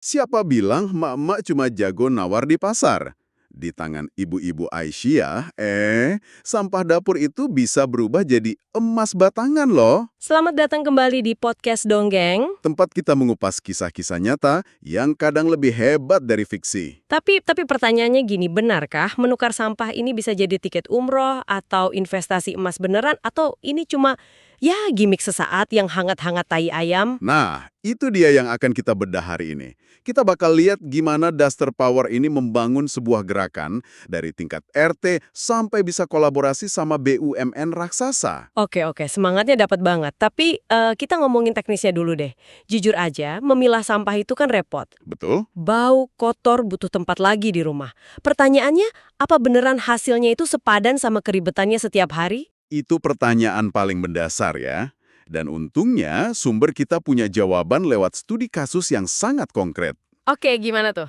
Siapa bilang emak-emak cuma jago nawar di pasar? Di tangan ibu-ibu Aisyah, sampah dapur itu bisa berubah jadi emas batangan loh. Selamat datang kembali di podcast Donggeng. Tempat kita mengupas kisah-kisah nyata yang kadang lebih hebat dari fiksi. Tapi pertanyaannya gini, benarkah menukar sampah ini bisa jadi tiket umroh atau investasi emas beneran atau ini cuma ya gimmick sesaat yang hangat-hangat tai ayam? Nah, itu dia yang akan kita bedah hari ini. Kita bakal lihat gimana Duster Power ini membangun sebuah gerakan dari tingkat RT sampai bisa kolaborasi sama BUMN raksasa. Oke, semangatnya dapat banget. Tapi kita ngomongin teknisnya dulu deh. Jujur aja, memilah sampah itu kan repot. Betul? Bau, kotor, butuh tempat lagi di rumah. Pertanyaannya, apa beneran hasilnya itu sepadan sama keribetannya setiap hari? Itu pertanyaan paling mendasar ya. Dan untungnya sumber kita punya jawaban lewat studi kasus yang sangat konkret. Oke, gimana tuh?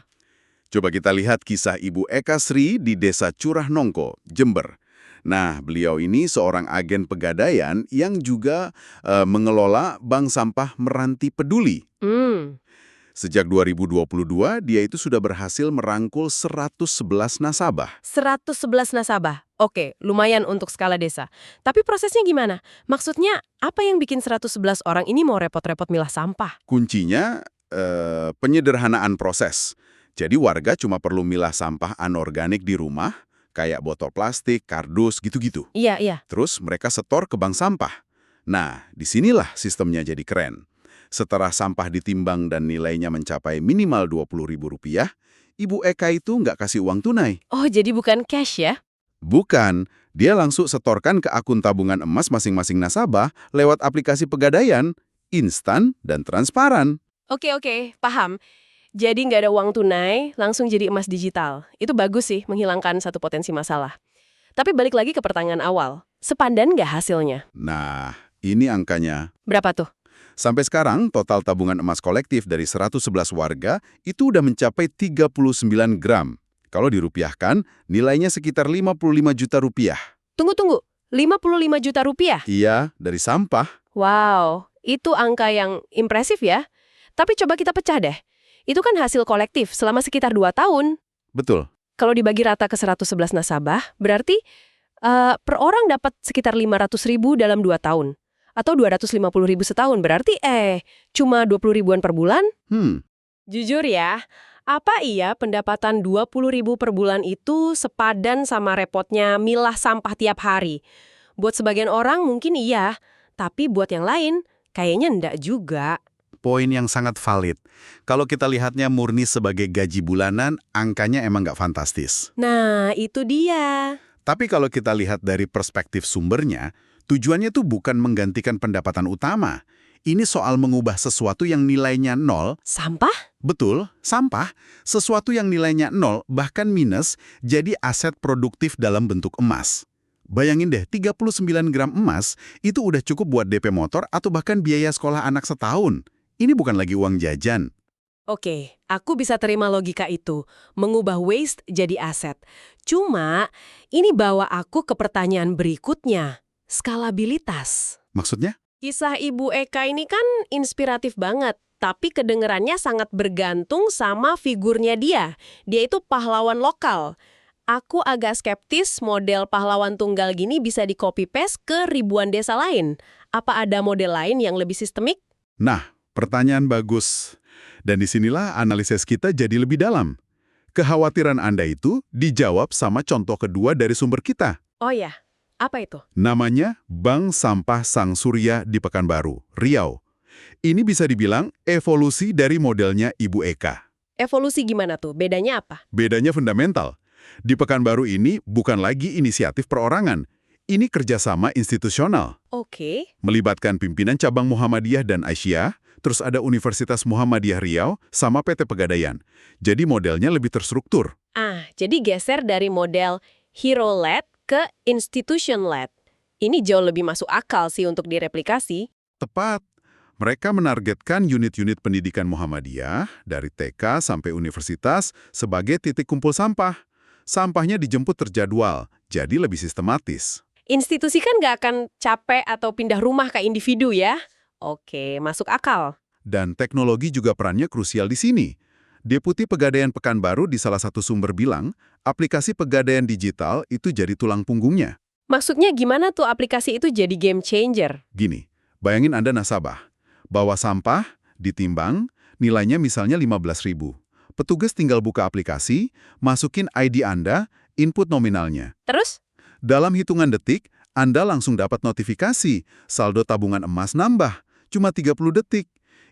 Coba kita lihat kisah Ibu Eka Sri di Desa Curah Nongko, Jember. Nah, beliau ini seorang agen pegadaian yang juga mengelola bank sampah Meranti Peduli. Hmm. Sejak 2022, dia itu sudah berhasil merangkul 111 nasabah. 111 nasabah. Oke, lumayan untuk skala desa. Tapi prosesnya gimana? Maksudnya, apa yang bikin 111 orang ini mau repot-repot milah sampah? Kuncinya penyederhanaan proses. Jadi warga cuma perlu milah sampah anorganik di rumah, kayak botol plastik, kardus, gitu-gitu. Iya. Terus mereka setor ke bank sampah. Nah, disinilah sistemnya jadi keren. Setelah sampah ditimbang dan nilainya mencapai minimal Rp20.000, Ibu Eka itu nggak kasih uang tunai. Oh, jadi bukan cash ya? Bukan, dia langsung setorkan ke akun tabungan emas masing-masing nasabah lewat aplikasi pegadaian, instan dan transparan. Oke, paham. Jadi nggak ada uang tunai, langsung jadi emas digital. Itu bagus sih, menghilangkan satu potensi masalah. Tapi balik lagi ke pertanyaan awal. Sepadan nggak hasilnya? Nah, ini angkanya. Berapa tuh? Sampai sekarang, total tabungan emas kolektif dari 111 warga itu udah mencapai 39 gram. Kalau dirupiahkan, nilainya sekitar 55 juta rupiah. Tunggu. 55 juta rupiah? Iya, dari sampah. Wow, itu angka yang impresif ya. Tapi coba kita pecah deh. Itu kan hasil kolektif selama sekitar 2 tahun. Betul. Kalau dibagi rata ke 111 nasabah, berarti per orang dapat sekitar 500.000 dalam 2 tahun. Atau 250.000 setahun, berarti cuma 20 ribuan per bulan? Jujur ya, apa iya pendapatan 20.000 per bulan itu sepadan sama repotnya milah sampah tiap hari? Buat sebagian orang mungkin iya, tapi buat yang lain kayaknya enggak juga. Poin yang sangat valid. Kalau kita lihatnya murni sebagai gaji bulanan, angkanya emang nggak fantastis. Nah, itu dia. Tapi kalau kita lihat dari perspektif sumbernya, tujuannya tuh bukan menggantikan pendapatan utama. Ini soal mengubah sesuatu yang nilainya nol. Sampah? Betul, sampah. Sesuatu yang nilainya nol, bahkan minus, jadi aset produktif dalam bentuk emas. Bayangin deh, 39 gram emas itu udah cukup buat DP motor atau bahkan biaya sekolah anak setahun. Ini bukan lagi uang jajan. Oke, aku bisa terima logika itu. Mengubah waste jadi aset. Cuma, ini bawa aku ke pertanyaan berikutnya. Skalabilitas. Maksudnya? Kisah Ibu Eka ini kan inspiratif banget. Tapi kedengerannya sangat bergantung sama figurnya dia. Dia itu pahlawan lokal. Aku agak skeptis model pahlawan tunggal gini bisa di-copy-paste ke ribuan desa lain. Apa ada model lain yang lebih sistemik? Nah, pertanyaan bagus. Dan disinilah analisis kita jadi lebih dalam. Kekhawatiran Anda itu dijawab sama contoh kedua dari sumber kita. Oh ya, apa itu? Namanya Bank Sampah Sang Surya di Pekanbaru, Riau. Ini bisa dibilang evolusi dari modelnya Ibu Eka. Evolusi gimana tuh? Bedanya apa? Bedanya fundamental. Di Pekanbaru ini bukan lagi inisiatif perorangan. Ini kerjasama institusional. Oke. Melibatkan pimpinan cabang Muhammadiyah dan Aisyah, terus ada Universitas Muhammadiyah Riau sama PT Pegadaian. Jadi modelnya lebih terstruktur. Jadi geser dari model hero-led ke institution-led. Ini jauh lebih masuk akal sih untuk direplikasi. Tepat. Mereka menargetkan unit-unit pendidikan Muhammadiyah dari TK sampai universitas sebagai titik kumpul sampah. Sampahnya dijemput terjadwal, jadi lebih sistematis. Institusi kan nggak akan capek atau pindah rumah ke individu ya? Oke, masuk akal. Dan teknologi juga perannya krusial di sini. Deputi Pegadaian Pekanbaru di salah satu sumber bilang, aplikasi pegadaian digital itu jadi tulang punggungnya. Maksudnya gimana tuh aplikasi itu jadi game changer? Gini, bayangin Anda nasabah. Bawa sampah, ditimbang, nilainya misalnya 15.000. Petugas tinggal buka aplikasi, masukin ID Anda, input nominalnya. Terus? Dalam hitungan detik, Anda langsung dapat notifikasi, saldo tabungan emas nambah, cuma 30 detik.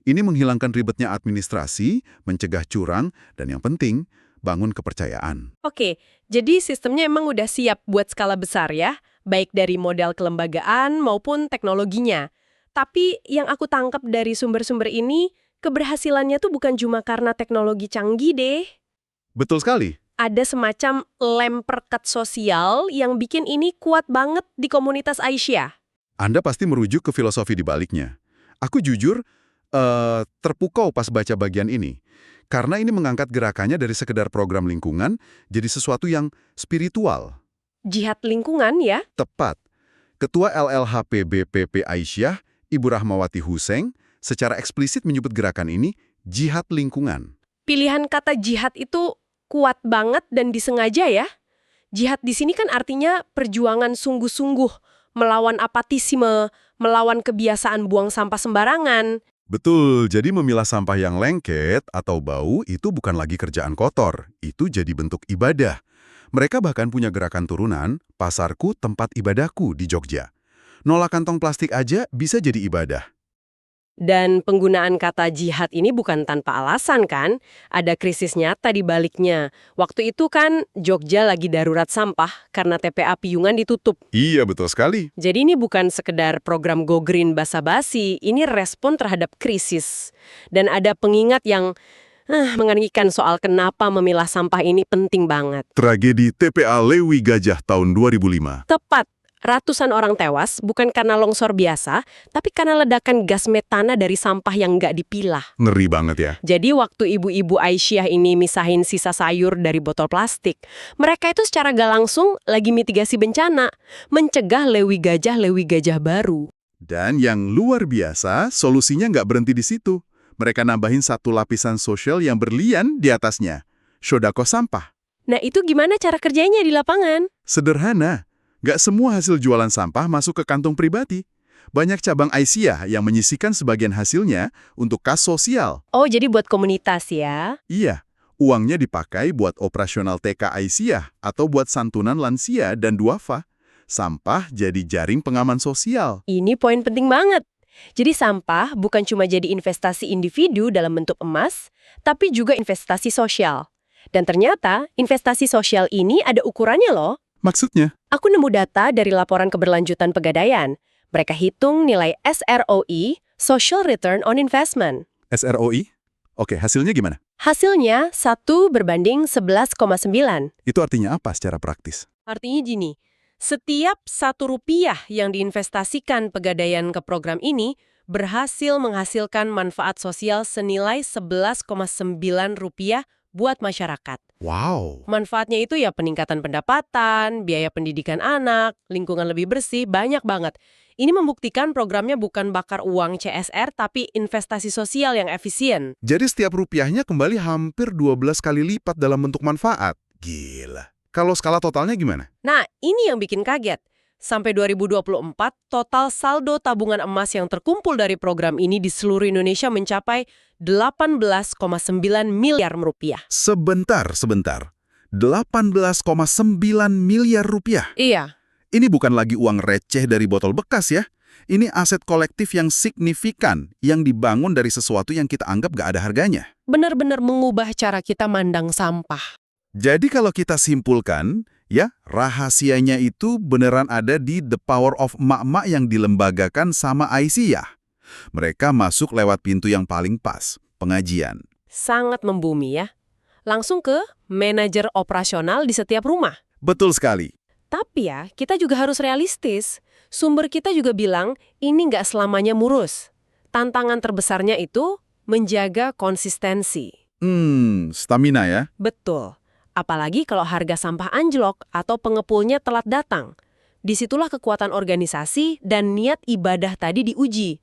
Ini menghilangkan ribetnya administrasi, mencegah curang, dan yang penting, bangun kepercayaan. Oke, jadi sistemnya emang udah siap buat skala besar ya, baik dari modal kelembagaan maupun teknologinya. Tapi yang aku tangkap dari sumber-sumber ini, keberhasilannya tuh bukan cuma karena teknologi canggih deh. Betul sekali. Ada semacam lem perekat sosial yang bikin ini kuat banget di komunitas Aisyah. Anda pasti merujuk ke filosofi di baliknya. Aku jujur, terpukau pas baca bagian ini. Karena ini mengangkat gerakannya dari sekedar program lingkungan jadi sesuatu yang spiritual. Jihad lingkungan ya? Tepat. Ketua LLHP BPP Aisyah, Ibu Rahmawati Hussein, secara eksplisit menyebut gerakan ini jihad lingkungan. Pilihan kata jihad itu kuat banget dan disengaja ya. Jihad di sini kan artinya perjuangan sungguh-sungguh, melawan apatisme, melawan kebiasaan buang sampah sembarangan. Betul, jadi memilah sampah yang lengket atau bau itu bukan lagi kerjaan kotor, itu jadi bentuk ibadah. Mereka bahkan punya gerakan turunan, pasarku tempat ibadahku di Jogja. Nolak kantong plastik aja bisa jadi ibadah. Dan penggunaan kata jihad ini bukan tanpa alasan kan? Ada krisis nyata di baliknya. Waktu itu kan Jogja lagi darurat sampah karena TPA Piyungan ditutup. Iya, betul sekali. Jadi ini bukan sekedar program Go Green basa-basi, ini respon terhadap krisis. Dan ada pengingat yang mengerikan soal kenapa memilah sampah ini penting banget. Tragedi TPA Lewi Gajah tahun 2005. Tepat. Ratusan orang tewas bukan karena longsor biasa, tapi karena ledakan gas metana dari sampah yang nggak dipilah. Ngeri banget ya. Jadi waktu ibu-ibu Aisyah ini misahin sisa sayur dari botol plastik, mereka itu secara gak langsung lagi mitigasi bencana, mencegah Lewi Gajah baru. Dan yang luar biasa, solusinya nggak berhenti di situ. Mereka nambahin satu lapisan sosial yang berlian di atasnya. Shodako sampah. Nah itu gimana cara kerjanya di lapangan? Sederhana. Nggak semua hasil jualan sampah masuk ke kantong pribadi. Banyak cabang Aisyah yang menyisihkan sebagian hasilnya untuk kas sosial. Oh, jadi buat komunitas ya? Iya, uangnya dipakai buat operasional TK Aisyah atau buat santunan lansia dan duafa. Sampah jadi jaring pengaman sosial. Ini poin penting banget. Jadi sampah bukan cuma jadi investasi individu dalam bentuk emas, tapi juga investasi sosial. Dan ternyata investasi sosial ini ada ukurannya loh. Maksudnya? Aku nemu data dari laporan keberlanjutan Pegadaian. Mereka hitung nilai SROI, Social Return on Investment. SROI? Oke, hasilnya gimana? Hasilnya 1:11,9. Itu artinya apa secara praktis? Artinya gini, setiap Rp1 yang diinvestasikan Pegadaian ke program ini berhasil menghasilkan manfaat sosial senilai Rp11,9 buat masyarakat. Wow. Manfaatnya itu ya peningkatan pendapatan, biaya pendidikan anak, lingkungan lebih bersih, banyak banget. Ini membuktikan programnya bukan bakar uang CSR, tapi investasi sosial yang efisien. Jadi setiap rupiahnya kembali hampir 12 kali lipat dalam bentuk manfaat. Gila. Kalau skala totalnya gimana? Nah, ini yang bikin kaget. Sampai 2024, total saldo tabungan emas yang terkumpul dari program ini di seluruh Indonesia mencapai 18,9 miliar rupiah. Sebentar. 18,9 miliar rupiah. Iya. Ini bukan lagi uang receh dari botol bekas ya. Ini aset kolektif yang signifikan, yang dibangun dari sesuatu yang kita anggap gak ada harganya. Benar-benar mengubah cara kita mandang sampah. Jadi kalau kita simpulkan, ya, rahasianya itu beneran ada di the power of emak-emak yang dilembagakan sama Aisyah. Mereka masuk lewat pintu yang paling pas, pengajian. Sangat membumi ya. Langsung ke manajer operasional di setiap rumah. Betul sekali. Tapi ya, kita juga harus realistis. Sumber kita juga bilang, ini nggak selamanya mulus. Tantangan terbesarnya itu menjaga konsistensi. Stamina ya. Betul. Apalagi kalau harga sampah anjlok atau pengepulnya telat datang. Disitulah kekuatan organisasi dan niat ibadah tadi diuji.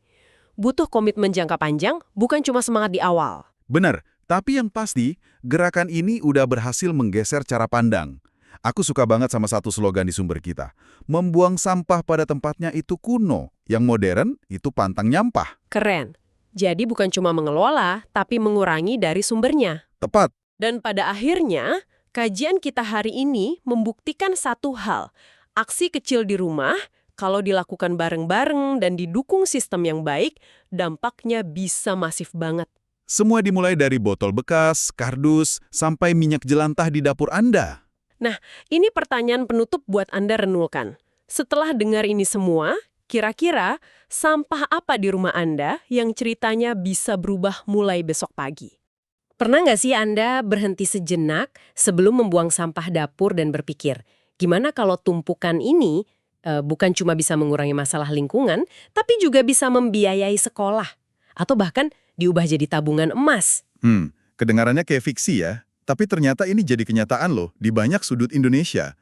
Butuh komitmen jangka panjang, bukan cuma semangat di awal. Benar. Tapi yang pasti, gerakan ini udah berhasil menggeser cara pandang. Aku suka banget sama satu slogan di sumber kita. Membuang sampah pada tempatnya itu kuno, yang modern itu pantang nyampah. Keren. Jadi bukan cuma mengelola, tapi mengurangi dari sumbernya. Tepat. Dan pada akhirnya, kajian kita hari ini membuktikan satu hal. Aksi kecil di rumah, kalau dilakukan bareng-bareng dan didukung sistem yang baik, dampaknya bisa masif banget. Semua dimulai dari botol bekas, kardus, sampai minyak jelantah di dapur Anda. Nah, ini pertanyaan penutup buat Anda renungkan. Setelah dengar ini semua, kira-kira sampah apa di rumah Anda yang ceritanya bisa berubah mulai besok pagi? Pernah nggak sih Anda berhenti sejenak sebelum membuang sampah dapur dan berpikir, gimana kalau tumpukan ini bukan cuma bisa mengurangi masalah lingkungan, tapi juga bisa membiayai sekolah? Atau bahkan diubah jadi tabungan emas? Kedengarannya kayak fiksi ya. Tapi ternyata ini jadi kenyataan loh di banyak sudut Indonesia.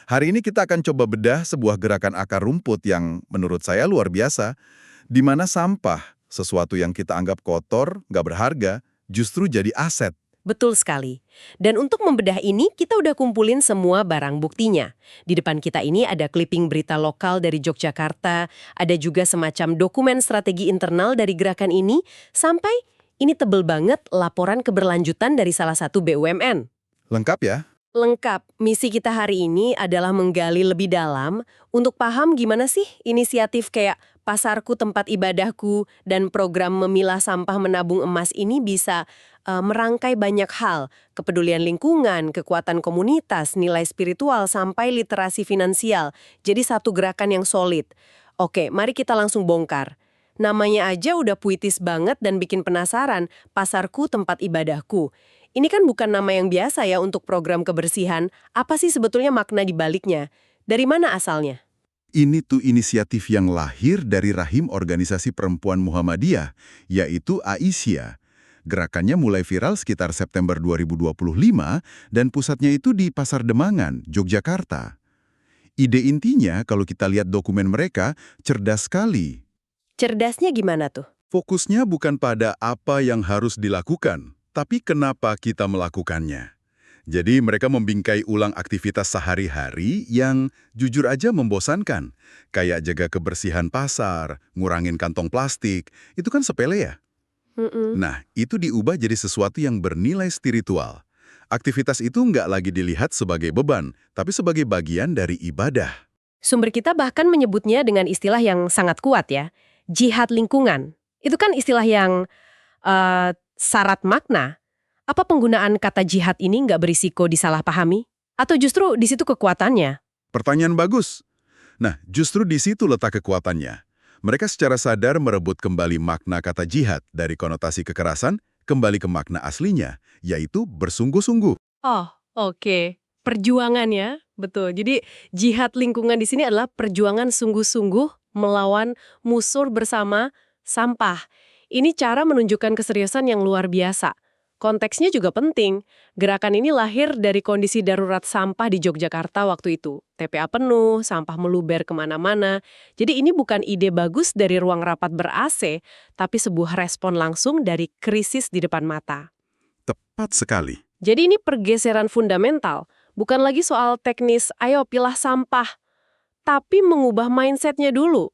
Hari ini kita akan coba bedah sebuah gerakan akar rumput yang menurut saya luar biasa, di mana sampah, sesuatu yang kita anggap kotor, nggak berharga, justru jadi aset. Betul sekali. Dan untuk membedah ini, kita udah kumpulin semua barang buktinya. Di depan kita ini ada clipping berita lokal dari Yogyakarta, ada juga semacam dokumen strategi internal dari gerakan ini, sampai ini tebel banget laporan keberlanjutan dari salah satu BUMN. Lengkap ya? Lengkap. Misi kita hari ini adalah menggali lebih dalam untuk paham gimana sih inisiatif kayak Pasarku Tempat Ibadahku dan program memilah sampah menabung emas ini bisa merangkai banyak hal. Kepedulian lingkungan, kekuatan komunitas, nilai spiritual, sampai literasi finansial. Jadi satu gerakan yang solid. Oke, mari kita langsung bongkar. Namanya aja udah puitis banget dan bikin penasaran, Pasarku Tempat Ibadahku. Ini kan bukan nama yang biasa ya untuk program kebersihan. Apa sih sebetulnya makna di baliknya? Dari mana asalnya? Ini tuh inisiatif yang lahir dari rahim organisasi perempuan Muhammadiyah, yaitu Aisyah. Gerakannya mulai viral sekitar September 2025 dan pusatnya itu di Pasar Demangan, Yogyakarta. Ide intinya kalau kita lihat dokumen mereka, cerdas sekali. Cerdasnya gimana tuh? Fokusnya bukan pada apa yang harus dilakukan, tapi kenapa kita melakukannya. Jadi mereka membingkai ulang aktivitas sehari-hari yang jujur aja membosankan. Kayak jaga kebersihan pasar, ngurangin kantong plastik, itu kan sepele ya? Nah, itu diubah jadi sesuatu yang bernilai spiritual. Aktivitas itu nggak lagi dilihat sebagai beban, tapi sebagai bagian dari ibadah. Sumber kita bahkan menyebutnya dengan istilah yang sangat kuat ya. Jihad lingkungan. Itu kan istilah yang syarat makna. Apa penggunaan kata jihad ini nggak berisiko disalahpahami? Atau justru di situ kekuatannya? Pertanyaan bagus. Nah, justru di situ letak kekuatannya. Mereka secara sadar merebut kembali makna kata jihad dari konotasi kekerasan kembali ke makna aslinya, yaitu bersungguh-sungguh. Oh, oke. Perjuangan ya, betul. Jadi jihad lingkungan di sini adalah perjuangan sungguh-sungguh melawan musuh bersama sampah. Ini cara menunjukkan keseriusan yang luar biasa. Konteksnya juga penting. Gerakan ini lahir dari kondisi darurat sampah di Yogyakarta waktu itu. TPA penuh, sampah meluber kemana-mana. Jadi ini bukan ide bagus dari ruang rapat ber-AC, tapi sebuah respon langsung dari krisis di depan mata. Tepat sekali. Jadi ini pergeseran fundamental. Bukan lagi soal teknis, ayo pilah sampah. Tapi mengubah mindsetnya dulu.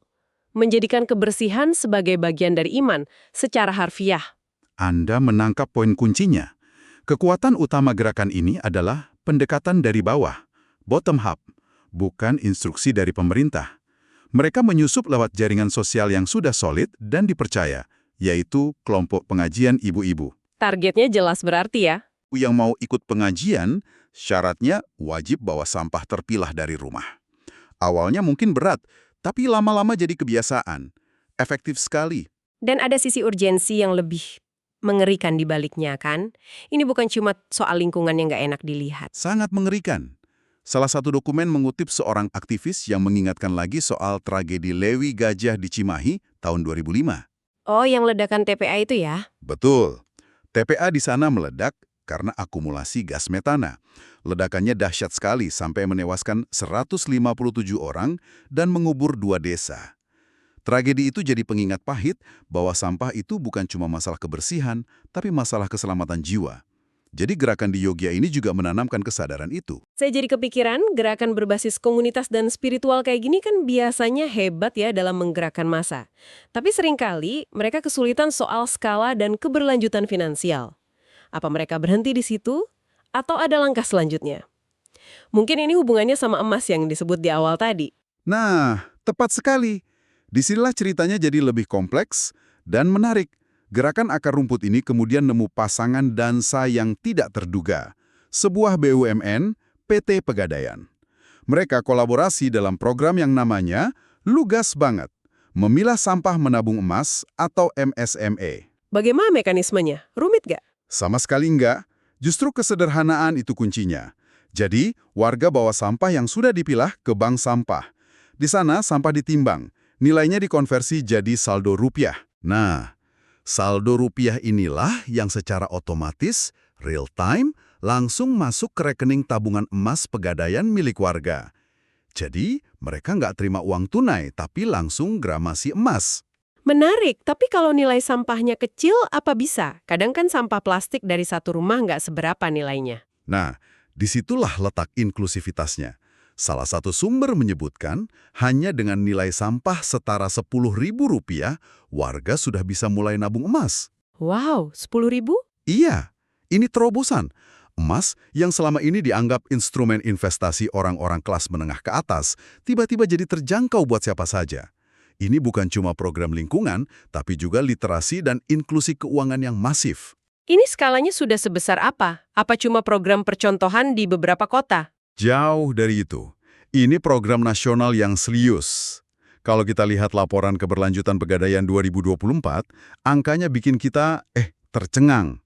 Menjadikan kebersihan sebagai bagian dari iman, secara harfiah. Anda menangkap poin kuncinya. Kekuatan utama gerakan ini adalah pendekatan dari bawah, bottom up, bukan instruksi dari pemerintah. Mereka menyusup lewat jaringan sosial yang sudah solid dan dipercaya, yaitu kelompok pengajian ibu-ibu. Targetnya jelas berarti ya. Yang mau ikut pengajian, syaratnya wajib bawa sampah terpilah dari rumah. Awalnya mungkin berat, tapi lama-lama jadi kebiasaan. Efektif sekali. Dan ada sisi urgensi yang lebih mengerikan di baliknya kan? Ini bukan cuma soal lingkungan yang nggak enak dilihat. Sangat mengerikan. Salah satu dokumen mengutip seorang aktivis yang mengingatkan lagi soal tragedi Lewi Gajah di Cimahi tahun 2005. Oh, yang ledakan TPA itu ya? Betul. TPA di sana meledak karena akumulasi gas metana. Ledakannya dahsyat sekali sampai menewaskan 157 orang dan mengubur 2 desa. Tragedi itu jadi pengingat pahit bahwa sampah itu bukan cuma masalah kebersihan, tapi masalah keselamatan jiwa. Jadi gerakan di Yogyakarta ini juga menanamkan kesadaran itu. Saya jadi kepikiran, gerakan berbasis komunitas dan spiritual kayak gini kan biasanya hebat ya dalam menggerakkan massa. Tapi seringkali mereka kesulitan soal skala dan keberlanjutan finansial. Apa mereka berhenti di situ? Atau ada langkah selanjutnya? Mungkin ini hubungannya sama emas yang disebut di awal tadi. Nah, tepat sekali. Disinilah ceritanya jadi lebih kompleks dan menarik. Gerakan akar rumput ini kemudian nemu pasangan dansa yang tidak terduga. Sebuah BUMN, PT Pegadaian. Mereka kolaborasi dalam program yang namanya Lugas Banget, Memilah Sampah Menabung Emas atau MSME. Bagaimana mekanismenya? Rumit gak? Sama sekali enggak, justru kesederhanaan itu kuncinya. Jadi, warga bawa sampah yang sudah dipilah ke bank sampah. Di sana, sampah ditimbang, nilainya dikonversi jadi saldo rupiah. Nah, saldo rupiah inilah yang secara otomatis, real time, langsung masuk ke rekening tabungan emas Pegadaian milik warga. Jadi, mereka nggak terima uang tunai, tapi langsung gramasi emas. Menarik, tapi kalau nilai sampahnya kecil, apa bisa? Kadang kan sampah plastik dari satu rumah nggak seberapa nilainya. Nah, disitulah letak inklusivitasnya. Salah satu sumber menyebutkan, hanya dengan nilai sampah setara Rp10.000, warga sudah bisa mulai nabung emas. Wow, 10.000? Iya, ini terobosan. Emas yang selama ini dianggap instrumen investasi orang-orang kelas menengah ke atas, tiba-tiba jadi terjangkau buat siapa saja. Ini bukan cuma program lingkungan, tapi juga literasi dan inklusi keuangan yang masif. Ini skalanya sudah sebesar apa? Apa cuma program percontohan di beberapa kota? Jauh dari itu. Ini program nasional yang serius. Kalau kita lihat laporan keberlanjutan Pegadaian 2024, angkanya bikin kita, tercengang.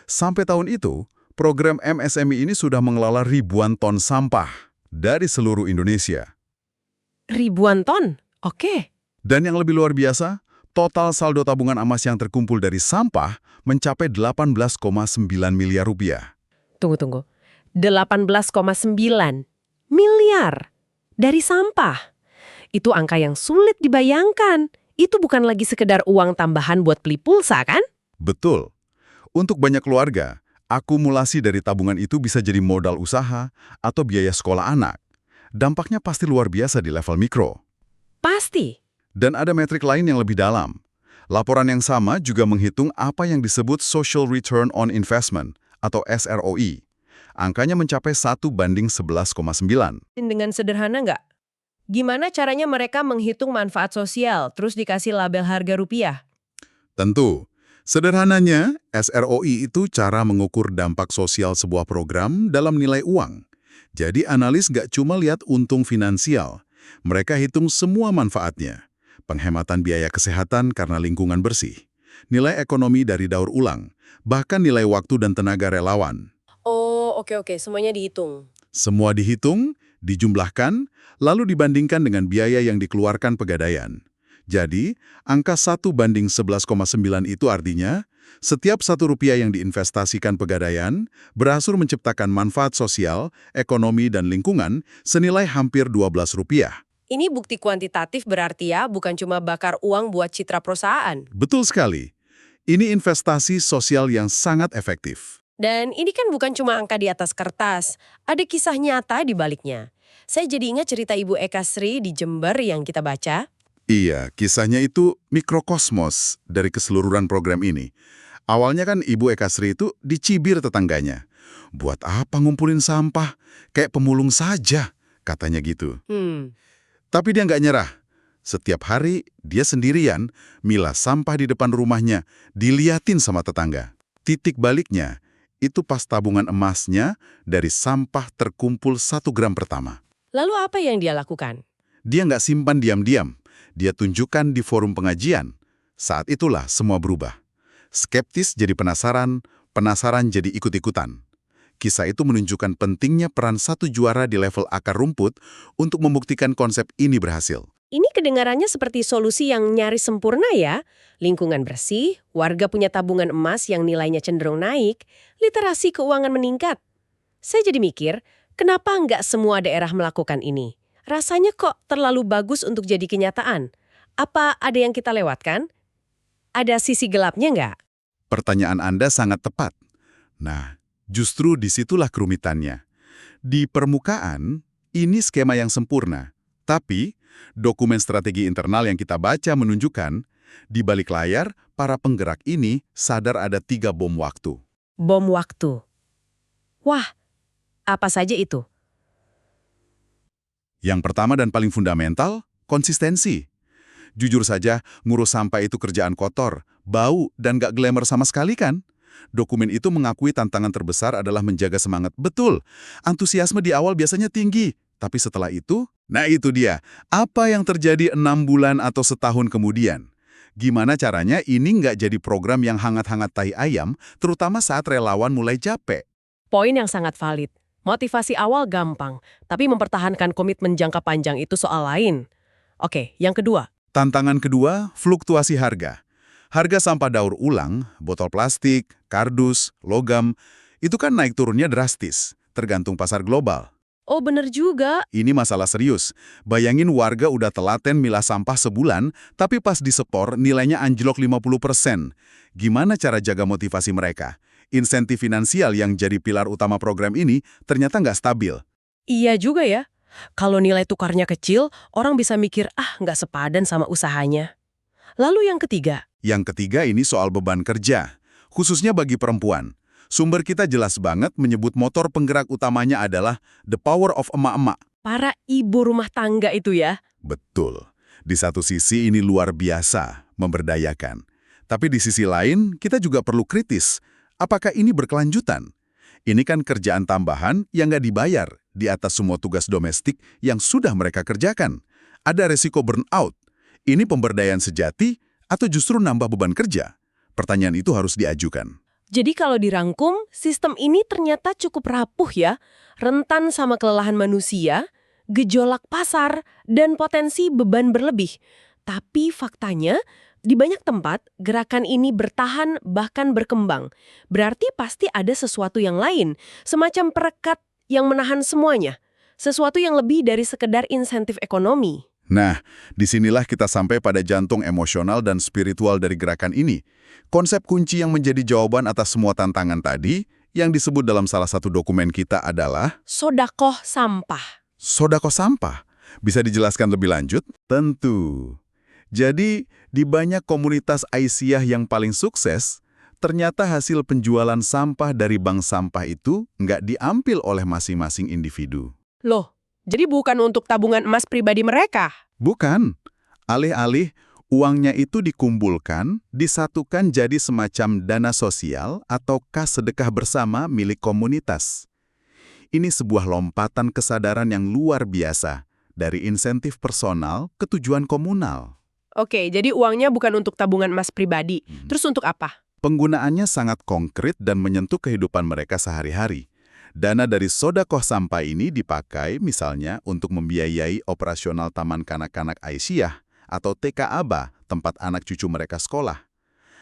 Sampai tahun itu, program MSMI ini sudah mengelola ribuan ton sampah dari seluruh Indonesia. Ribuan ton? Oke. Dan yang lebih luar biasa, total saldo tabungan emas yang terkumpul dari sampah mencapai 18,9 miliar rupiah. Tunggu. 18,9 miliar dari sampah. Itu angka yang sulit dibayangkan. Itu bukan lagi sekedar uang tambahan buat beli pulsa, kan? Betul. Untuk banyak keluarga, akumulasi dari tabungan itu bisa jadi modal usaha atau biaya sekolah anak. Dampaknya pasti luar biasa di level mikro. Pasti. Dan ada metrik lain yang lebih dalam. Laporan yang sama juga menghitung apa yang disebut Social Return on Investment atau SROI. Angkanya mencapai 1:11,9. Dengan sederhana nggak? Gimana caranya mereka menghitung manfaat sosial, terus dikasih label harga rupiah? Tentu. Sederhananya, SROI itu cara mengukur dampak sosial sebuah program dalam nilai uang. Jadi analis nggak cuma lihat untung finansial. Mereka hitung semua manfaatnya. Penghematan biaya kesehatan karena lingkungan bersih. Nilai ekonomi dari daur ulang. Bahkan nilai waktu dan tenaga relawan. Oh, oke. Semuanya dihitung. Semua dihitung, dijumlahkan, lalu dibandingkan dengan biaya yang dikeluarkan Pegadaian. Jadi, angka 1:11,9 itu artinya, setiap Rp1 yang diinvestasikan Pegadaian berhasil menciptakan manfaat sosial, ekonomi, dan lingkungan senilai hampir Rp12. Ini bukti kuantitatif berarti ya, bukan cuma bakar uang buat citra perusahaan. Betul sekali. Ini investasi sosial yang sangat efektif. Dan ini kan bukan cuma angka di atas kertas, ada kisah nyata di baliknya. Saya jadi ingat cerita Ibu Eka Sri di Jember yang kita baca. Iya, kisahnya itu mikrokosmos dari keseluruhan program ini. Awalnya kan Ibu Eka Sri itu dicibir tetangganya. Buat apa ngumpulin sampah? Kayak pemulung saja, katanya gitu. Tapi dia nggak nyerah. Setiap hari, dia sendirian milah sampah di depan rumahnya, diliatin sama tetangga. Titik baliknya, itu pas tabungan emasnya dari sampah terkumpul 1 gram pertama. Lalu apa yang dia lakukan? Dia nggak simpan diam-diam. Dia tunjukkan di forum pengajian. Saat itulah semua berubah. Skeptis jadi penasaran, penasaran jadi ikut-ikutan. Kisah itu menunjukkan pentingnya peran satu juara di level akar rumput untuk membuktikan konsep ini berhasil. Ini kedengarannya seperti solusi yang nyaris sempurna ya. Lingkungan bersih, warga punya tabungan emas yang nilainya cenderung naik, literasi keuangan meningkat. Saya jadi mikir, kenapa nggak semua daerah melakukan ini? Rasanya kok terlalu bagus untuk jadi kenyataan. Apa ada yang kita lewatkan? Ada sisi gelapnya nggak? Pertanyaan Anda sangat tepat. Nah, justru disitulah kerumitannya. Di permukaan, ini skema yang sempurna. Tapi, dokumen strategi internal yang kita baca menunjukkan, di balik layar, para penggerak ini sadar ada 3 bom waktu. Bom waktu. Wah, apa saja itu? Yang pertama dan paling fundamental, konsistensi. Jujur saja, ngurus sampah itu kerjaan kotor, bau, dan gak glamour sama sekali kan? Dokumen itu mengakui tantangan terbesar adalah menjaga semangat. Betul, antusiasme di awal biasanya tinggi. Tapi setelah itu, nah itu dia. Apa yang terjadi 6 bulan atau setahun kemudian? Gimana caranya ini nggak jadi program yang hangat-hangat tai ayam, terutama saat relawan mulai capek? Poin yang sangat valid. Motivasi awal gampang, tapi mempertahankan komitmen jangka panjang itu soal lain. Oke, yang kedua. Tantangan kedua, fluktuasi harga. Harga sampah daur ulang, botol plastik, kardus, logam, itu kan naik turunnya drastis, tergantung pasar global. Oh, bener juga. Ini masalah serius. Bayangin warga udah telaten milah sampah sebulan, tapi pas disepor nilainya anjlok 50%. Gimana cara jaga motivasi mereka? Insentif finansial yang jadi pilar utama program ini ternyata nggak stabil. Iya juga ya. Kalau nilai tukarnya kecil, orang bisa mikir, nggak sepadan sama usahanya. Lalu yang ketiga. Yang ketiga ini soal beban kerja, khususnya bagi perempuan. Sumber kita jelas banget menyebut motor penggerak utamanya adalah the power of emak-emak. Para ibu rumah tangga itu ya. Betul. Di satu sisi ini luar biasa, memberdayakan. Tapi di sisi lain, kita juga perlu kritis. Apakah ini berkelanjutan? Ini kan kerjaan tambahan yang nggak dibayar di atas semua tugas domestik yang sudah mereka kerjakan. Ada resiko burnout. Ini pemberdayaan sejati atau justru nambah beban kerja? Pertanyaan itu harus diajukan. Jadi kalau dirangkum, sistem ini ternyata cukup rapuh ya. Rentan sama kelelahan manusia, gejolak pasar, dan potensi beban berlebih. Tapi faktanya, di banyak tempat, gerakan ini bertahan bahkan berkembang. Berarti pasti ada sesuatu yang lain, semacam perekat yang menahan semuanya. Sesuatu yang lebih dari sekedar insentif ekonomi. Nah, disinilah kita sampai pada jantung emosional dan spiritual dari gerakan ini. Konsep kunci yang menjadi jawaban atas semua tantangan tadi, yang disebut dalam salah satu dokumen kita adalah Sodakoh sampah. Sodakoh sampah. Bisa dijelaskan lebih lanjut? Tentu. Jadi, di banyak komunitas Aisyah yang paling sukses, ternyata hasil penjualan sampah dari bank sampah itu nggak diambil oleh masing-masing individu. Loh, jadi bukan untuk tabungan emas pribadi mereka? Bukan. Alih-alih, uangnya itu dikumpulkan, disatukan jadi semacam dana sosial atau kas sedekah bersama milik komunitas. Ini sebuah lompatan kesadaran yang luar biasa, dari insentif personal ke tujuan komunal. Oke, jadi uangnya bukan untuk tabungan emas pribadi. Terus untuk apa? Penggunaannya sangat konkret dan menyentuh kehidupan mereka sehari-hari. Dana dari sodakoh sampah ini dipakai misalnya untuk membiayai operasional Taman Kanak-Kanak Aisyah atau TK Aba, tempat anak cucu mereka sekolah.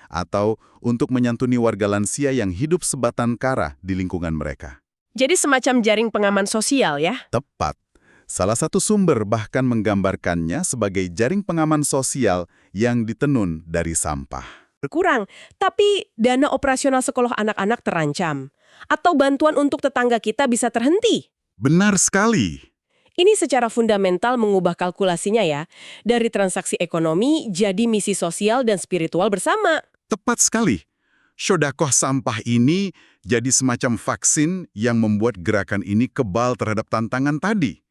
Atau untuk menyantuni warga lansia yang hidup sebatan kara di lingkungan mereka. Jadi semacam jaring pengaman sosial ya? Tepat. Salah satu sumber bahkan menggambarkannya sebagai jaring pengaman sosial yang ditenun dari sampah. Berkurang, tapi dana operasional sekolah anak-anak terancam. Atau bantuan untuk tetangga kita bisa terhenti. Benar sekali. Ini secara fundamental mengubah kalkulasinya ya. Dari transaksi ekonomi jadi misi sosial dan spiritual bersama. Tepat sekali. Sodakoh sampah ini jadi semacam vaksin yang membuat gerakan ini kebal terhadap tantangan tadi.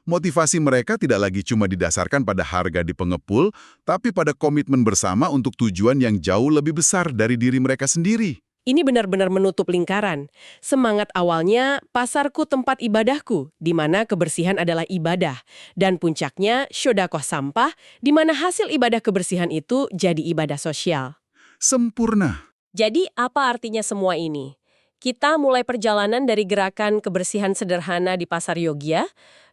Motivasi mereka tidak lagi cuma didasarkan pada harga di pengepul, tapi pada komitmen bersama untuk tujuan yang jauh lebih besar dari diri mereka sendiri. Ini benar-benar menutup lingkaran. Semangat awalnya, pasarku tempat ibadahku, di mana kebersihan adalah ibadah. Dan puncaknya, sodakoh sampah, di mana hasil ibadah kebersihan itu jadi ibadah sosial. Sempurna. Jadi apa artinya semua ini? Kita mulai perjalanan dari gerakan kebersihan sederhana di Pasar Yogya,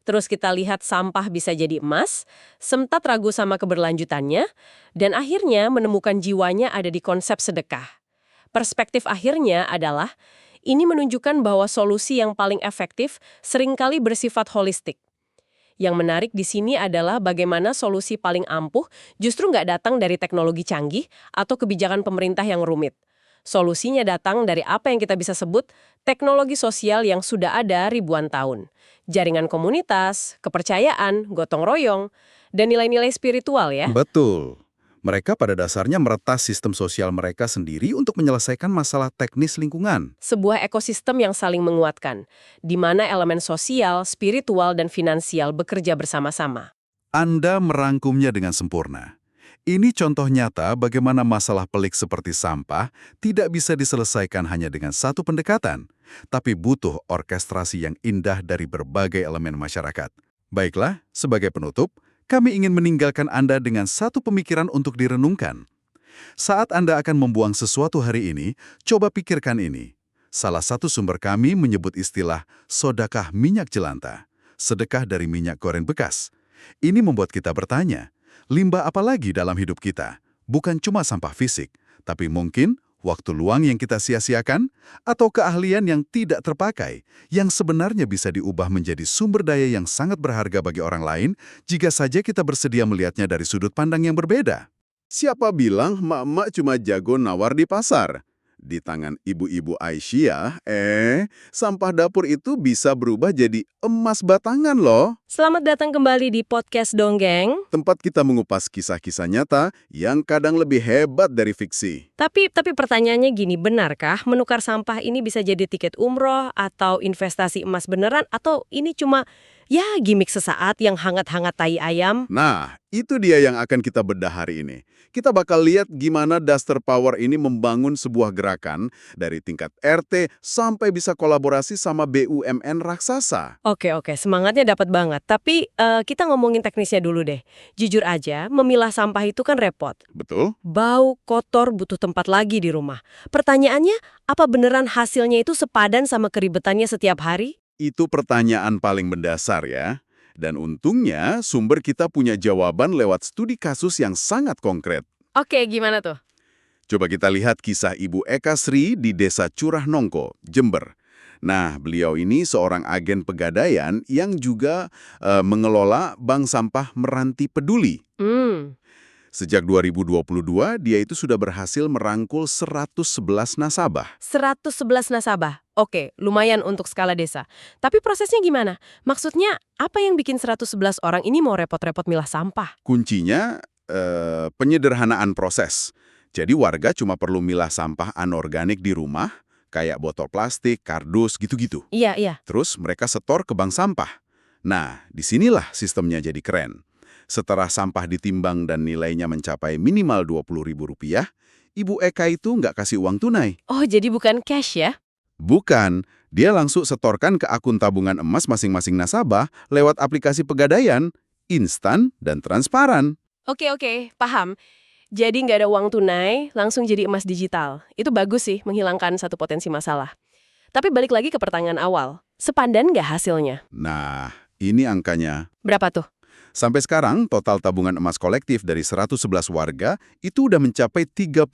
terus kita lihat sampah bisa jadi emas, sempat ragu sama keberlanjutannya, dan akhirnya menemukan jiwanya ada di konsep sedekah. Perspektif akhirnya adalah, ini menunjukkan bahwa solusi yang paling efektif seringkali bersifat holistik. Yang menarik di sini adalah bagaimana solusi paling ampuh justru nggak datang dari teknologi canggih atau kebijakan pemerintah yang rumit. Solusinya datang dari apa yang kita bisa sebut teknologi sosial yang sudah ada ribuan tahun. Jaringan komunitas, kepercayaan, gotong royong, dan nilai-nilai spiritual ya. Betul. Mereka pada dasarnya meretas sistem sosial mereka sendiri untuk menyelesaikan masalah teknis lingkungan. Sebuah ekosistem yang saling menguatkan, di mana elemen sosial, spiritual, dan finansial bekerja bersama-sama. Anda merangkumnya dengan sempurna. Ini contoh nyata bagaimana masalah pelik seperti sampah tidak bisa diselesaikan hanya dengan satu pendekatan, tapi butuh orkestrasi yang indah dari berbagai elemen masyarakat. Baiklah, sebagai penutup, kami ingin meninggalkan Anda dengan satu pemikiran untuk direnungkan. Saat Anda akan membuang sesuatu hari ini, coba pikirkan ini. Salah satu sumber kami menyebut istilah sodakah minyak jelantah, sedekah dari minyak goreng bekas. Ini membuat kita bertanya, limbah apa lagi dalam hidup kita? Bukan cuma sampah fisik, tapi mungkin waktu luang yang kita sia-siakan atau keahlian yang tidak terpakai yang sebenarnya bisa diubah menjadi sumber daya yang sangat berharga bagi orang lain jika saja kita bersedia melihatnya dari sudut pandang yang berbeda. Siapa bilang mak-mak cuma jago nawar di pasar? Di tangan ibu-ibu Aisyah, sampah dapur itu bisa berubah jadi emas batangan loh. Selamat datang kembali di Podcast Donggeng. Tempat kita mengupas kisah-kisah nyata yang kadang lebih hebat dari fiksi. Tapi pertanyaannya gini, benarkah menukar sampah ini bisa jadi tiket umroh atau investasi emas beneran atau ini cuma ya gimik sesaat yang hangat-hangat tai ayam? Nah, itu dia yang akan kita bedah hari ini. Kita bakal lihat gimana Duster Power ini membangun sebuah gerakan dari tingkat RT sampai bisa kolaborasi sama BUMN raksasa. Oke, semangatnya dapat banget. Tapi kita ngomongin teknisnya dulu deh. Jujur aja, memilah sampah itu kan repot. Betul? Bau, kotor, butuh tempat lagi di rumah. Pertanyaannya, apa beneran hasilnya itu sepadan sama keribetannya setiap hari? Itu pertanyaan paling mendasar ya. Dan untungnya sumber kita punya jawaban lewat studi kasus yang sangat konkret. Oke, gimana tuh? Coba kita lihat kisah Ibu Eka Sri di Desa Curah Nongko, Jember. Nah, beliau ini seorang agen pegadaian yang juga mengelola bank sampah Meranti Peduli. Sejak 2022, dia itu sudah berhasil merangkul 111 nasabah. 111 nasabah. Oke, lumayan untuk skala desa. Tapi prosesnya gimana? Maksudnya, apa yang bikin 111 orang ini mau repot-repot milah sampah? Kuncinya penyederhanaan proses. Jadi warga cuma perlu milah sampah anorganik di rumah, kayak botol plastik, kardus, gitu-gitu. Iya. Terus mereka setor ke bank sampah. Nah, disinilah sistemnya jadi keren. Setelah sampah ditimbang dan nilainya mencapai minimal Rp20.000, Ibu Eka itu nggak kasih uang tunai. Oh, jadi bukan cash ya? Bukan, dia langsung setorkan ke akun tabungan emas masing-masing nasabah lewat aplikasi pegadaian, instan dan transparan. Oke, paham. Jadi nggak ada uang tunai, langsung jadi emas digital. Itu bagus sih, menghilangkan satu potensi masalah. Tapi balik lagi ke pertanyaan awal. Sepadan nggak hasilnya? Nah, ini angkanya. Berapa tuh? Sampai sekarang, total tabungan emas kolektif dari 111 warga itu udah mencapai 39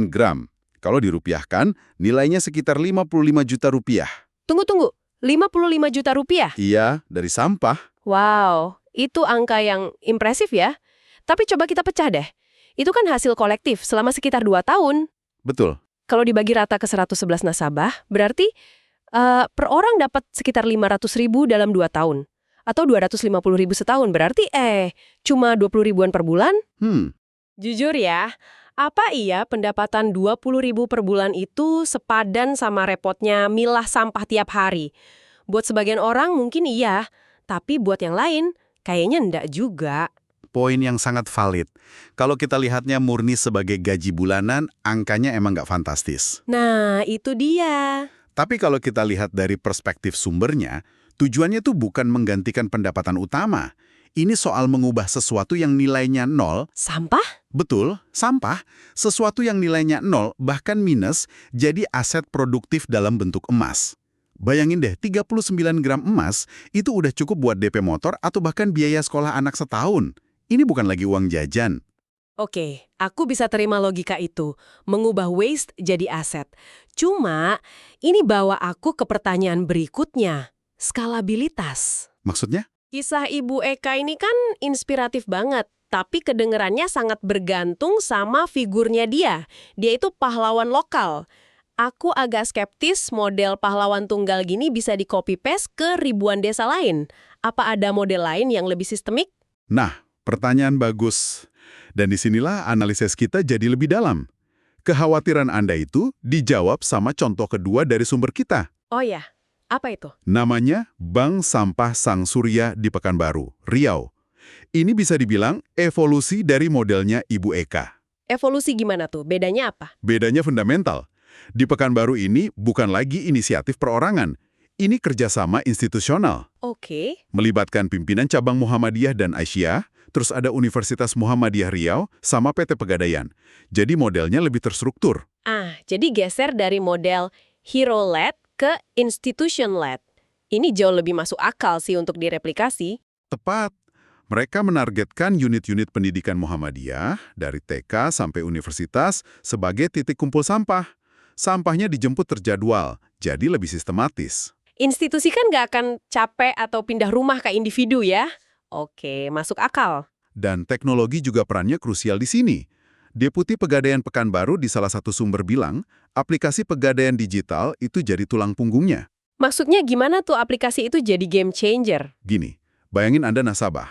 gram. Kalau dirupiahkan, nilainya sekitar 55 juta rupiah. Tunggu. 55 juta rupiah? Iya, dari sampah. Wow, itu angka yang impresif ya. Tapi coba kita pecah deh. Itu kan hasil kolektif selama sekitar 2 tahun. Betul. Kalau dibagi rata ke 111 nasabah, berarti per orang dapat sekitar 500.000 dalam 2 tahun. Atau 250.000 setahun, berarti cuma 20 ribuan per bulan? Jujur ya, apa iya pendapatan 20.000 per bulan itu sepadan sama repotnya milah sampah tiap hari? Buat sebagian orang mungkin iya, tapi buat yang lain kayaknya enggak juga. Poin yang sangat valid. Kalau kita lihatnya murni sebagai gaji bulanan, angkanya emang nggak fantastis. Nah, itu dia. Tapi kalau kita lihat dari perspektif sumbernya, tujuannya tuh bukan menggantikan pendapatan utama. Ini soal mengubah sesuatu yang nilainya 0. Sampah? Betul, sampah. Sesuatu yang nilainya 0, bahkan minus, jadi aset produktif dalam bentuk emas. Bayangin deh, 39 gram emas itu udah cukup buat DP motor atau bahkan biaya sekolah anak setahun. Ini bukan lagi uang jajan. Oke, aku bisa terima logika itu. Mengubah waste jadi aset. Cuma, ini bawa aku ke pertanyaan berikutnya. Skalabilitas. Maksudnya? Kisah Ibu Eka ini kan inspiratif banget, tapi kedengerannya sangat bergantung sama figurnya dia. Dia itu pahlawan lokal. Aku agak skeptis model pahlawan tunggal gini bisa di-copy-paste ke ribuan desa lain. Apa ada model lain yang lebih sistemik? Nah, pertanyaan bagus. Dan disinilah analisis kita jadi lebih dalam. Kekhawatiran Anda itu dijawab sama contoh kedua dari sumber kita. Oh ya, apa itu? Namanya Bank Sampah Sang Surya di Pekanbaru, Riau. Ini bisa dibilang evolusi dari modelnya Ibu Eka. Evolusi gimana tuh? Bedanya apa? Bedanya fundamental. Di Pekanbaru ini bukan lagi inisiatif perorangan. Ini kerjasama institusional. Oke. Melibatkan pimpinan cabang Muhammadiyah dan Aisyah, terus ada Universitas Muhammadiyah Riau sama PT Pegadaian. Jadi modelnya lebih terstruktur. Jadi geser dari model hero-led ke institution-led. Ini jauh lebih masuk akal sih untuk direplikasi. Tepat. Mereka menargetkan unit-unit pendidikan Muhammadiyah dari TK sampai universitas sebagai titik kumpul sampah. Sampahnya dijemput terjadwal, jadi lebih sistematis. Institusi kan nggak akan capek atau pindah rumah ke individu ya? Oke, masuk akal. Dan teknologi juga perannya krusial di sini. Deputi Pegadaian Pekanbaru di salah satu sumber bilang, aplikasi pegadaian digital itu jadi tulang punggungnya. Maksudnya gimana tuh aplikasi itu jadi game changer? Gini, bayangin Anda nasabah,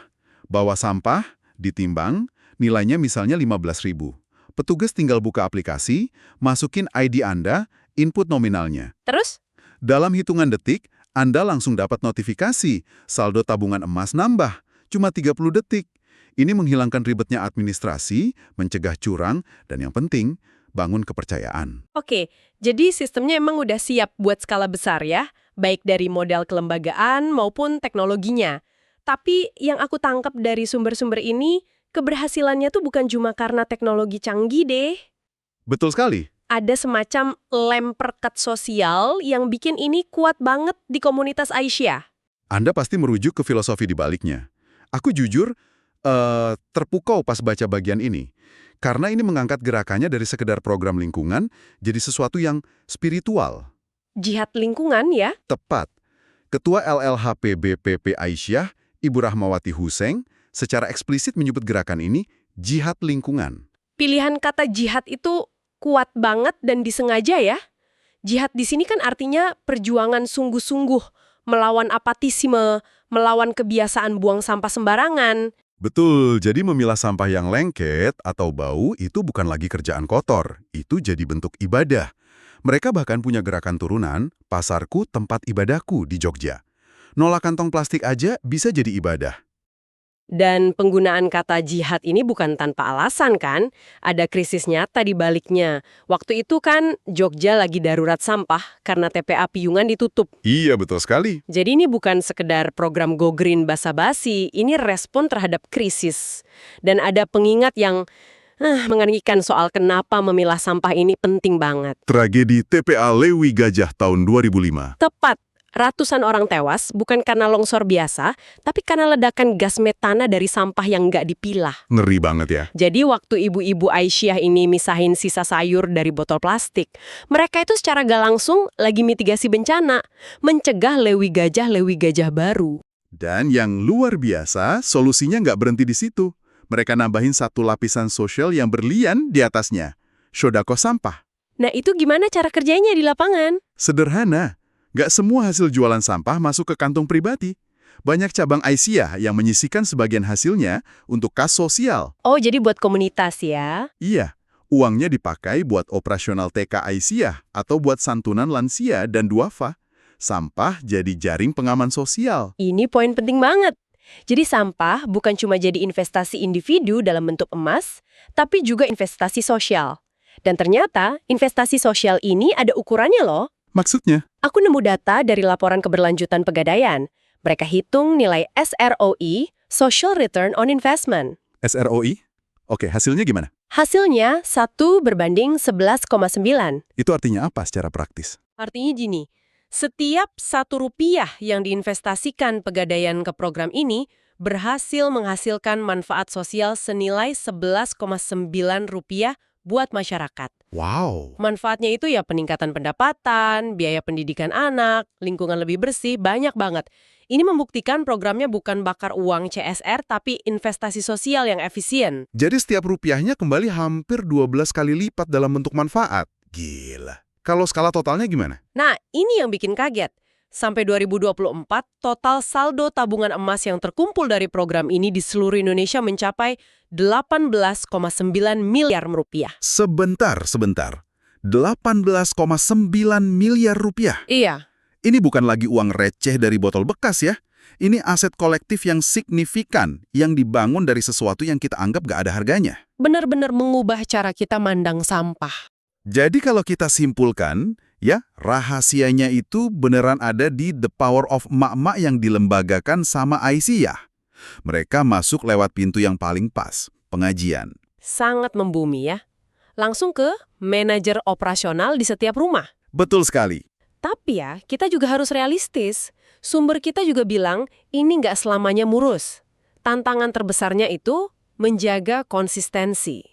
bawa sampah, ditimbang, nilainya misalnya 15.000. Petugas tinggal buka aplikasi, masukin ID Anda, input nominalnya. Terus? Dalam hitungan detik, Anda langsung dapat notifikasi, saldo tabungan emas nambah, cuma 30 detik. Ini menghilangkan ribetnya administrasi, mencegah curang, dan yang penting, bangun kepercayaan. Oke, jadi sistemnya emang udah siap buat skala besar ya, baik dari model kelembagaan maupun teknologinya. Tapi yang aku tangkap dari sumber-sumber ini, keberhasilannya tuh bukan cuma karena teknologi canggih deh. Betul sekali. Ada semacam lem perkat sosial yang bikin ini kuat banget di komunitas Aisyah. Anda pasti merujuk ke filosofi di baliknya. Aku jujur, terpukau pas baca bagian ini. Karena ini mengangkat gerakannya dari sekedar program lingkungan jadi sesuatu yang spiritual. Jihad lingkungan ya? Tepat. Ketua LLHP BPP Aisyah, Ibu Rahmawati Hussein, secara eksplisit menyebut gerakan ini jihad lingkungan. Pilihan kata jihad itu kuat banget dan disengaja ya. Jihad di sini kan artinya perjuangan sungguh-sungguh, melawan apatisme, melawan kebiasaan buang sampah sembarangan. Betul, jadi memilah sampah yang lengket atau bau itu bukan lagi kerjaan kotor, itu jadi bentuk ibadah. Mereka bahkan punya gerakan turunan, pasarku tempat ibadahku di Jogja. Nolak kantong plastik aja bisa jadi ibadah. Dan penggunaan kata jihad ini bukan tanpa alasan kan? Ada krisis nyata di baliknya. Waktu itu kan Jogja lagi darurat sampah karena TPA Piyungan ditutup. Iya, betul sekali. Jadi ini bukan sekedar program Go Green basa-basi, ini respon terhadap krisis. Dan ada pengingat yang mengerikan soal kenapa memilah sampah ini penting banget. Tragedi TPA Lewi Gajah tahun 2005. Tepat. Ratusan orang tewas bukan karena longsor biasa, tapi karena ledakan gas metana dari sampah yang nggak dipilah. Ngeri banget ya. Jadi waktu ibu-ibu Aisyah ini misahin sisa sayur dari botol plastik, mereka itu secara gak langsung lagi mitigasi bencana, mencegah lewi gajah baru. Dan yang luar biasa, solusinya nggak berhenti di situ. Mereka nambahin satu lapisan sosial yang berlian di atasnya. Shodako sampah. Nah itu gimana cara kerjanya di lapangan? Sederhana. Nggak semua hasil jualan sampah masuk ke kantong pribadi. Banyak cabang Aisyah yang menyisikan sebagian hasilnya untuk kas sosial. Oh, jadi buat komunitas ya? Iya, uangnya dipakai buat operasional TK Aisyah atau buat santunan lansia dan duafa. Sampah jadi jaring pengaman sosial. Ini poin penting banget. Jadi sampah bukan cuma jadi investasi individu dalam bentuk emas, tapi juga investasi sosial. Dan ternyata investasi sosial ini ada ukurannya loh. Maksudnya? Aku nemu data dari laporan keberlanjutan Pegadaian. Mereka hitung nilai SROI, Social Return on Investment. SROI? Oke, hasilnya gimana? Hasilnya 1:11,9. Itu artinya apa secara praktis? Artinya gini, setiap Rp1 yang diinvestasikan Pegadaian ke program ini berhasil menghasilkan manfaat sosial senilai Rp11,9 buat masyarakat. Wow. Manfaatnya itu ya peningkatan pendapatan, biaya pendidikan anak, lingkungan lebih bersih, banyak banget. Ini membuktikan programnya bukan bakar uang CSR, tapi investasi sosial yang efisien. Jadi setiap rupiahnya kembali hampir 12 kali lipat dalam bentuk manfaat. Gila. Kalau skala totalnya gimana? Nah, ini yang bikin kaget. Sampai 2024, total saldo tabungan emas yang terkumpul dari program ini di seluruh Indonesia mencapai 18,9 miliar rupiah. Sebentar. 18,9 miliar rupiah. Iya. Ini bukan lagi uang receh dari botol bekas ya. Ini aset kolektif yang signifikan, yang dibangun dari sesuatu yang kita anggap gak ada harganya. Benar-benar mengubah cara kita mandang sampah. Jadi kalau kita simpulkan, ya rahasianya itu beneran ada di the power of emak-emak yang dilembagakan sama Aisyah. Mereka masuk lewat pintu yang paling pas, pengajian. Sangat membumi ya. Langsung ke manajer operasional di setiap rumah. Betul sekali. Tapi ya, kita juga harus realistis. Sumber kita juga bilang, ini nggak selamanya mulus. Tantangan terbesarnya itu menjaga konsistensi.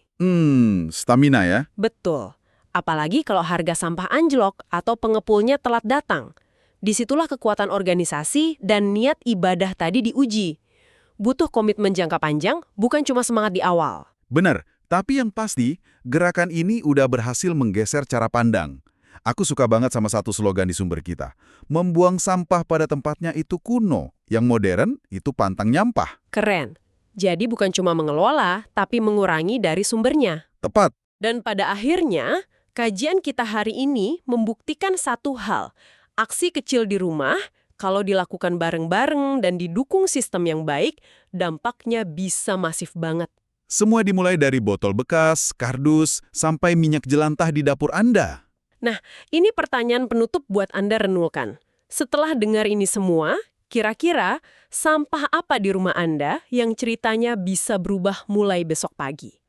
Stamina ya. Betul. Apalagi kalau harga sampah anjlok atau pengepulnya telat datang. Disitulah kekuatan organisasi dan niat ibadah tadi diuji. Butuh komitmen jangka panjang, bukan cuma semangat di awal. Benar, tapi yang pasti, gerakan ini udah berhasil menggeser cara pandang. Aku suka banget sama satu slogan di sumber kita. Membuang sampah pada tempatnya itu kuno, yang modern itu pantang nyampah. Keren. Jadi bukan cuma mengelola, tapi mengurangi dari sumbernya. Tepat. Dan pada akhirnya, kajian kita hari ini membuktikan satu hal. Aksi kecil di rumah, kalau dilakukan bareng-bareng dan didukung sistem yang baik, dampaknya bisa masif banget. Semua dimulai dari botol bekas, kardus, sampai minyak jelantah di dapur Anda. Nah, ini pertanyaan penutup buat Anda renungkan. Setelah dengar ini semua, kira-kira sampah apa di rumah Anda yang ceritanya bisa berubah mulai besok pagi?